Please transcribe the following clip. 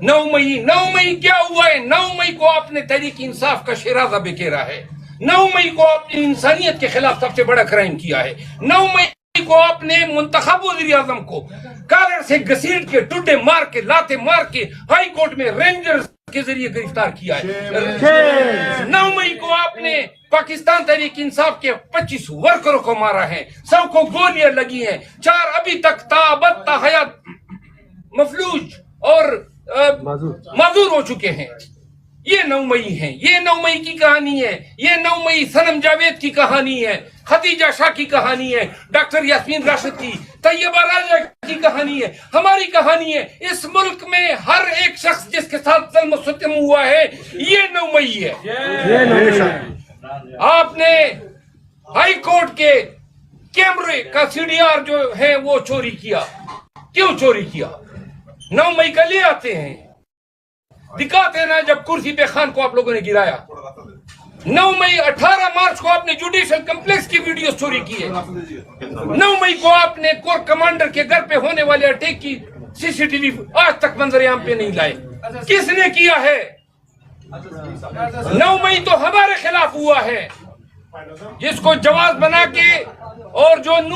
9 मई क्या हुआ है? 9 मई को आपने तहरीक इंसाफ का शिराजा बिखेरा है। 9 मई को आपने इंसानियत के खिलाफ सबसे बड़ा क्राइम किया है। 9 मई को आपने मुंतखब वज़ीर आज़म को कॉलर से घसीट के, टुड्डे मार के, लाते मार के हाई कोर्ट में रेंजर्स के जरिए गिरफ्तार किया है। 9 मई को आपने पाकिस्तान तहरीक इंसाफ के 25 वर्करों को मारा है, 100 को गोलियां लगी हैं, 4 अभी तक ताबत हयात मफलूज और माजूर हो चुके हैं। ये 9 मई है, ये 9 मई की कहानी है, ये 9 मई सनम जावेद की कहानी है, खदीजा शाह की कहानी है, डॉक्टर यास्मीन राशिद की, तैयबा राजा की कहानी है, हमारी कहानी है। इस मुल्क में हर एक शख्स जिसके साथ ज़ुल्म और सितम हुआ है, ये 9 मई है। आपने हाई कोर्ट के कैमरे का CDR जो है वो चोरी किया। क्यों चोरी किया? 9 मई का ले आते हैं, दिखाते हैं ना जब कुर्सी पे खान को आप लोगों ने गिराया। 9 मई 18 मार्च को आपने जुडिशियल कम्प्लेक्स की वीडियो चोरी की है। 9 मई को आपने कोर कमांडर के घर पे होने वाले अटैक की CCTV आज तक मंजर-ए-आम पे नहीं लाए। किसने किया है? 9 मई तो हमारे खिलाफ हुआ है, जिसको जवाब बना के और जो